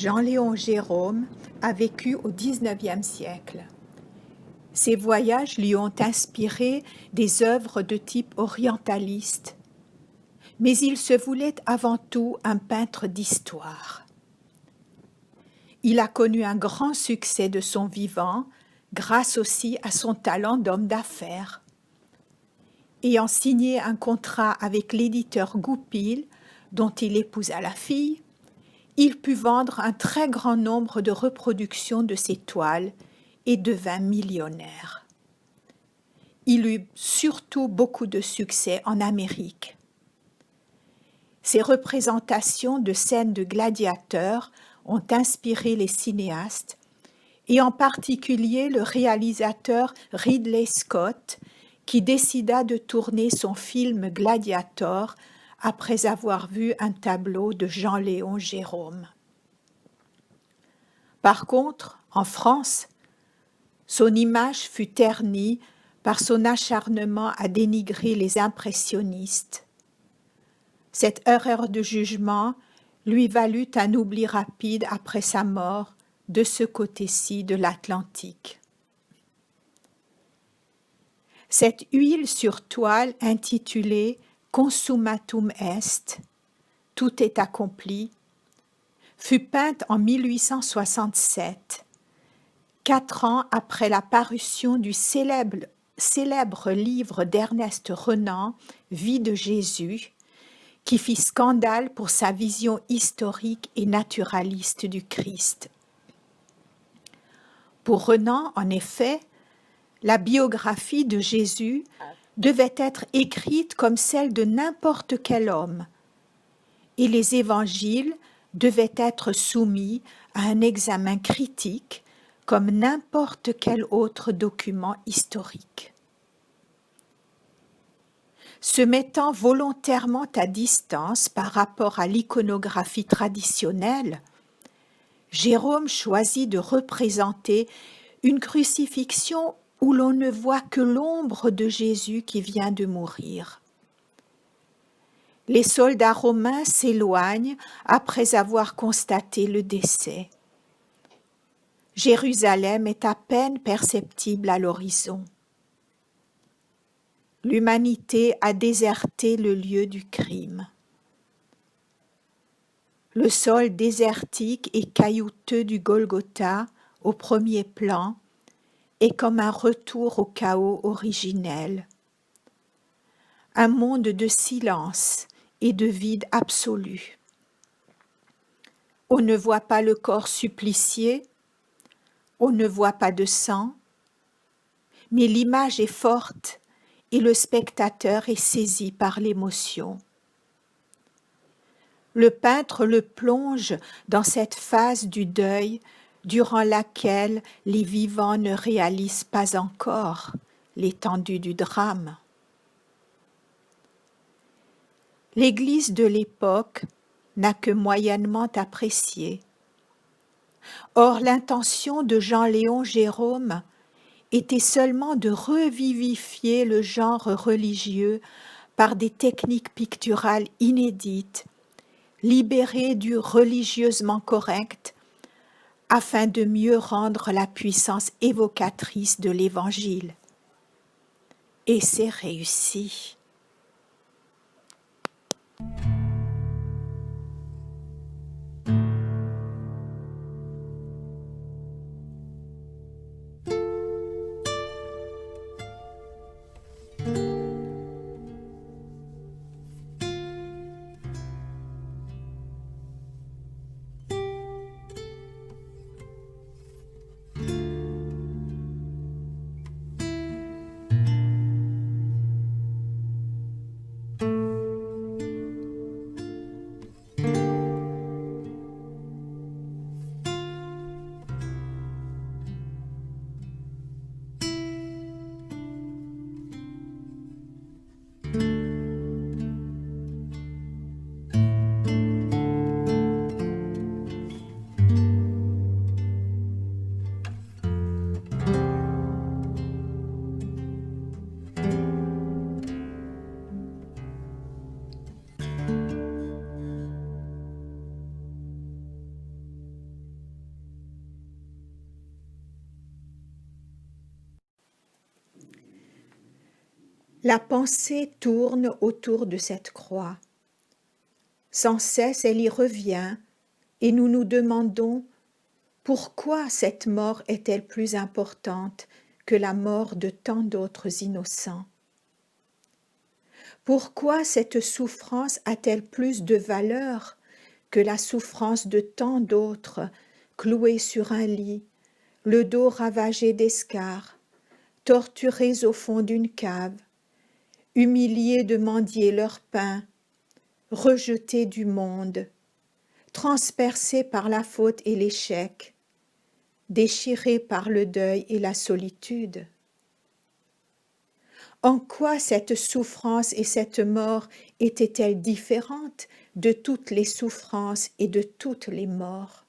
Jean-Léon Gérôme a vécu au XIXe siècle. Ses voyages lui ont inspiré des œuvres de type orientaliste, mais il se voulait avant tout un peintre d'histoire. Il a connu un grand succès de son vivant, grâce aussi à son talent d'homme d'affaires. Ayant signé un contrat avec l'éditeur Goupil, dont il épousa la fille, il put vendre un très grand nombre de reproductions de ses toiles et devint millionnaire. Il eut surtout beaucoup de succès en Amérique. Ses représentations de scènes de gladiateurs ont inspiré les cinéastes, et en particulier le réalisateur Ridley Scott, qui décida de tourner son film Gladiator après avoir vu un tableau de Jean-Léon Gérôme. Par contre, en France, son image fut ternie par son acharnement à dénigrer les impressionnistes. Cette erreur de jugement lui valut un oubli rapide après sa mort de ce côté-ci de l'Atlantique. Cette huile sur toile intitulée Consummatum est, tout est accompli, fut peinte en 1867, 4 ans après la parution du célèbre livre d'Ernest Renan, Vie de Jésus, qui fit scandale pour sa vision historique et naturaliste du Christ. Pour Renan, en effet, la biographie de Jésus devait être écrite comme celle de n'importe quel homme, et les évangiles devaient être soumis à un examen critique comme n'importe quel autre document historique. Se mettant volontairement à distance par rapport à l'iconographie traditionnelle, Jérôme choisit de représenter une crucifixion où l'on ne voit que l'ombre de Jésus qui vient de mourir. Les soldats romains s'éloignent après avoir constaté le décès. Jérusalem est à peine perceptible à l'horizon. L'humanité a déserté le lieu du crime. Le sol désertique et caillouteux du Golgotha, au premier plan, est comme un retour au chaos originel. Un monde de silence et de vide absolu. On ne voit pas le corps supplicié, on ne voit pas de sang, mais l'image est forte et le spectateur est saisi par l'émotion. Le peintre le plonge dans cette phase du deuil durant laquelle les vivants ne réalisent pas encore l'étendue du drame. L'Église de l'époque n'a que moyennement apprécié. Or, l'intention de Jean-Léon Gérôme était seulement de revivifier le genre religieux par des techniques picturales inédites, libérées du religieusement correct, afin de mieux rendre la puissance évocatrice de l'Évangile. Et c'est réussi. La pensée tourne autour de cette croix. Sans cesse, elle y revient, et nous nous demandons pourquoi cette mort est-elle plus importante que la mort de tant d'autres innocents? Pourquoi cette souffrance a-t-elle plus de valeur que la souffrance de tant d'autres, cloués sur un lit, le dos ravagé d'escarres, torturés au fond d'une cave, humiliés de mendier leur pain, rejetés du monde, transpercés par la faute et l'échec, déchirés par le deuil et la solitude? En quoi cette souffrance et cette mort étaient-elles différentes de toutes les souffrances et de toutes les morts?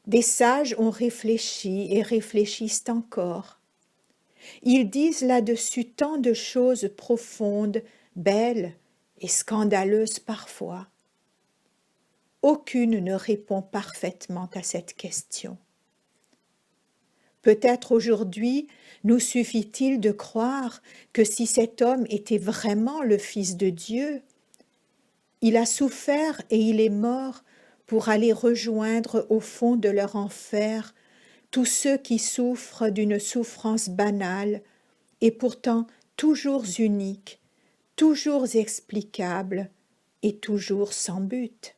Des sages ont réfléchi et réfléchissent encore. Ils disent là-dessus tant de choses profondes, belles et scandaleuses parfois. Aucune ne répond parfaitement à cette question. Peut-être aujourd'hui nous suffit-il de croire que si cet homme était vraiment le Fils de Dieu, il a souffert et il est mort pour aller rejoindre au fond de leur enfer tous ceux qui souffrent d'une souffrance banale et pourtant toujours unique, toujours explicable et toujours sans but.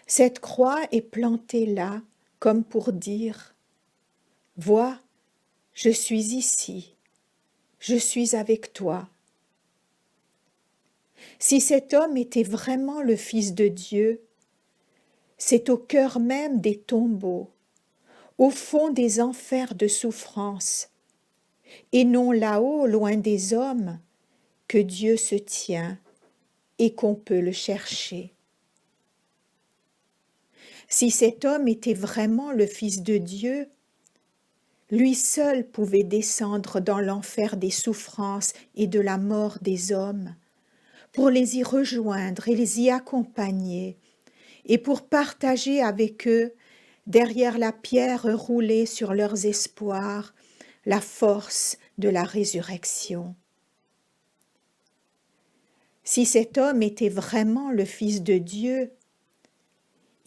Cette croix est plantée là comme pour dire « Vois, je suis ici, je suis avec toi ». Si cet homme était vraiment le Fils de Dieu, c'est au cœur même des tombeaux, au fond des enfers de souffrance, et non là-haut, loin des hommes, que Dieu se tient et qu'on peut le chercher. Si cet homme était vraiment le Fils de Dieu, lui seul pouvait descendre dans l'enfer des souffrances et de la mort des hommes, pour les y rejoindre et les y accompagner, et pour partager avec eux, derrière la pierre roulée sur leurs espoirs, la force de la résurrection. Si cet homme était vraiment le Fils de Dieu,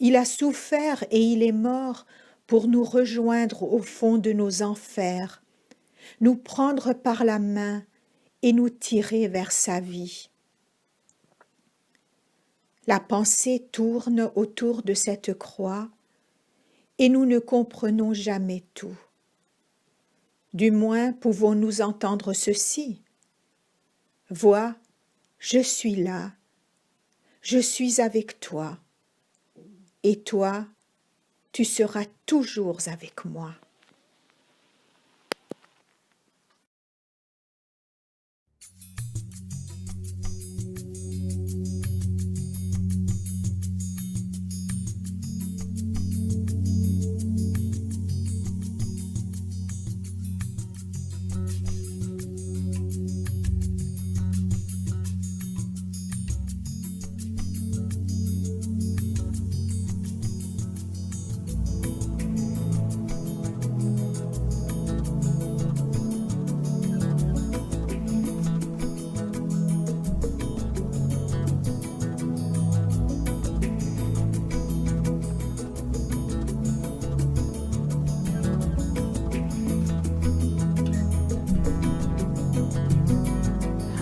il a souffert et il est mort pour nous rejoindre au fond de nos enfers, nous prendre par la main et nous tirer vers sa vie. La pensée tourne autour de cette croix et nous ne comprenons jamais tout. Du moins pouvons-nous entendre ceci. Vois, je suis là, je suis avec toi, et toi, tu seras toujours avec moi.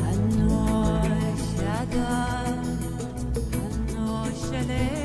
Hanno shele